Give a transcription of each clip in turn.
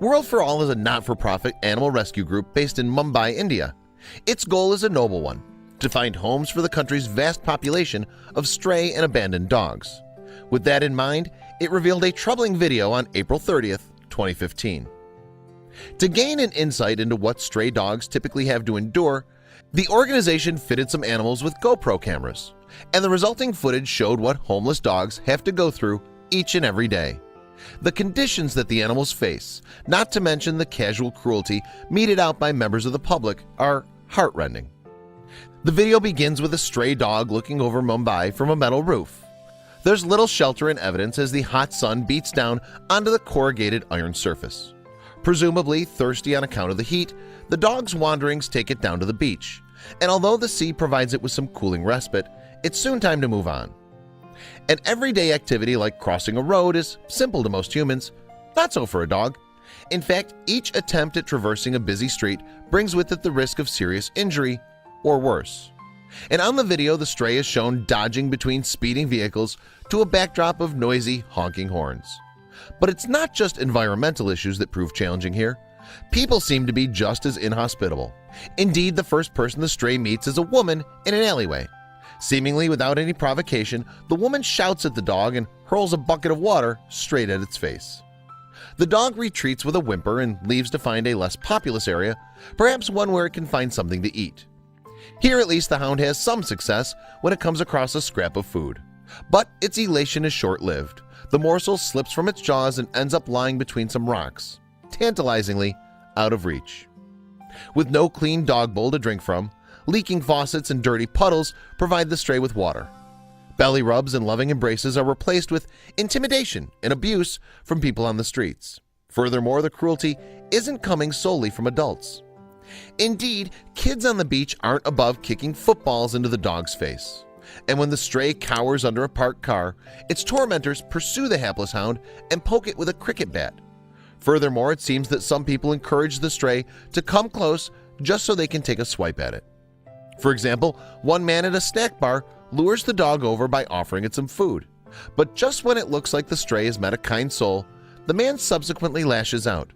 World for All is a not-for-profit animal rescue group based in Mumbai, India. Its goal is a noble one: to find homes for the country's vast population of stray and abandoned dogs. With that in mind, it revealed a troubling video on April 30th, 2015. To gain an insight into what stray dogs typically have to endure, the organization fitted some animals with GoPro cameras, and the resulting footage showed what homeless dogs have to go through each and every day. The conditions that the animals face, not to mention the casual cruelty meted out by members of the public, are heartrending. The video begins with a stray dog looking over Mumbai from a metal roof. There's little shelter and evidence as the hot sun beats down onto the corrugated iron surface. Presumably thirsty on account of the heat, the dog's wanderings take it down to the beach, and although the sea provides it with some cooling respite, it's soon time to move on. An everyday activity like crossing a road is simple to most humans, not so for a dog. In fact, each attempt at traversing a busy street brings with it the risk of serious injury or worse. And on the video, the stray is shown dodging between speeding vehicles to a backdrop of noisy, honking horns. But it's not just environmental issues that prove challenging here. People seem to be just as inhospitable. Indeed, the first person the stray meets is a woman in an alleyway. Seemingly without any provocation, the woman shouts at the dog and hurls a bucket of water straight at its face. The dog retreats with a whimper and leaves to find a less populous area, perhaps one where it can find something to eat. Here at least the hound has some success when it comes across a scrap of food. But its elation is short-lived. The morsel slips from its jaws and ends up lying between some rocks, tantalizingly out of reach. With no clean dog bowl to drink from, leaking faucets and dirty puddles provide the stray with water. Belly rubs and loving embraces are replaced with intimidation and abuse from people on the streets. Furthermore, the cruelty isn't coming solely from adults. Indeed, kids on the beach aren't above kicking footballs into the dog's face. And when the stray cowers under a parked car, its tormentors pursue the hapless hound and poke it with a cricket bat. Furthermore, it seems that some people encourage the stray to come close just so they can take a swipe at it. For example, one man at a snack bar lures the dog over by offering it some food. But just when it looks like the stray has met a kind soul, the man subsequently lashes out.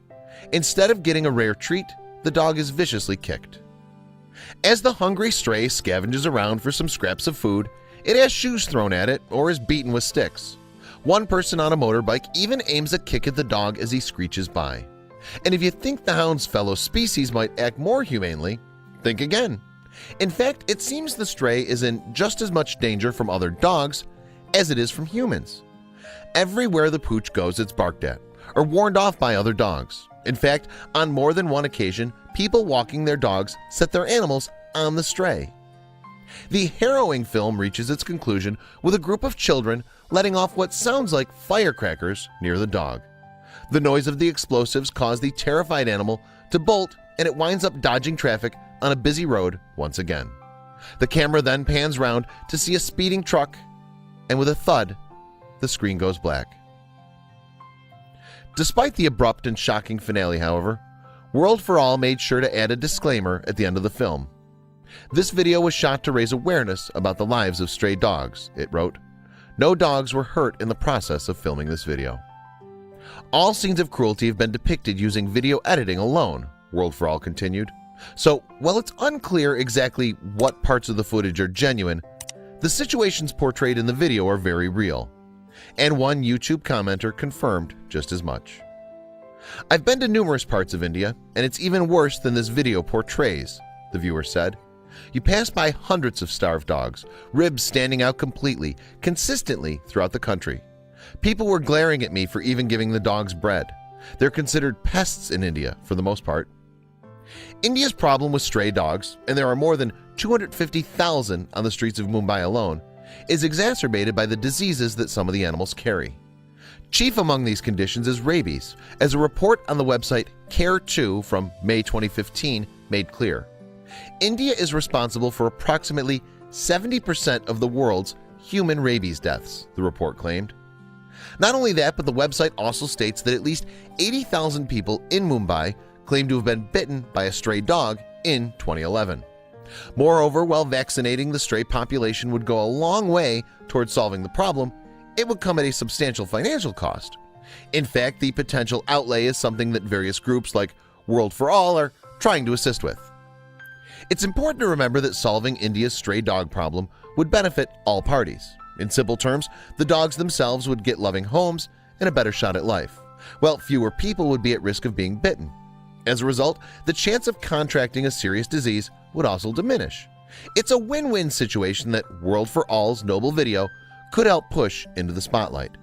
Instead of getting a rare treat, the dog is viciously kicked. As the hungry stray scavenges around for some scraps of food, it has shoes thrown at it or is beaten with sticks. One person on a motorbike even aims a kick at the dog as he screeches by. And if you think the hound's fellow species might act more humanely, think again. In fact, it seems the stray is in just as much danger from other dogs as it is from humans. Everywhere the pooch goes, it's barked at or warned off by other dogs. In fact, on more than one occasion, people walking their dogs set their animals on the stray. The harrowing film reaches its conclusion with a group of children letting off what sounds like firecrackers near the dog. The noise of the explosives caused the terrified animal to bolt, and it winds up dodging traffic on a busy road once again. The camera then pans round to see a speeding truck, and with a thud, the screen goes black. Despite the abrupt and shocking finale, however, World for All made sure to add a disclaimer at the end of the film. This video was shot to raise awareness about the lives of stray dogs, it wrote. No dogs were hurt in the process of filming this video. All scenes of cruelty have been depicted using video editing alone, World for All continued. So, while it's unclear exactly what parts of the footage are genuine, the situations portrayed in the video are very real. And one YouTube commenter confirmed just as much. I've been to numerous parts of India, and it's even worse than this video portrays, the viewer said. You pass by hundreds of starved dogs, ribs standing out completely, consistently throughout the country. People were glaring at me for even giving the dogs bread. They're considered pests in India for the most part. India's problem with stray dogs, and there are more than 250,000 on the streets of Mumbai alone, is exacerbated by the diseases that some of the animals carry. Chief among these conditions is rabies, as a report on the website Care2 from May 2015 made clear. India is responsible for approximately 70% of the world's human rabies deaths, the report claimed. Not only that, but the website also states that at least 80,000 people in Mumbai claim to have been bitten by a stray dog in 2011. Moreover, while vaccinating the stray population would go a long way towards solving the problem, it would come at a substantial financial cost. In fact, the potential outlay is something that various groups like World for All are trying to assist with. It's important to remember that solving India's stray dog problem would benefit all parties. In simple terms, the dogs themselves would get loving homes and a better shot at life, while fewer people would be at risk of being bitten. As a result, the chance of contracting a serious disease would also diminish. It's a win-win situation that World for All's noble video could help push into the spotlight.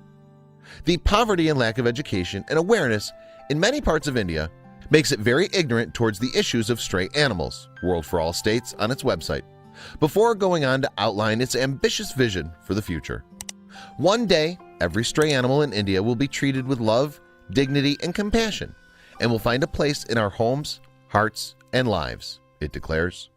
The poverty and lack of education and awareness in many parts of India makes it very ignorant towards the issues of stray animals, World for All states on its website, before going on to outline its ambitious vision for the future. One day, every stray animal in India will be treated with love, dignity, and compassion, and will find a place in our homes, hearts, and lives, it declares.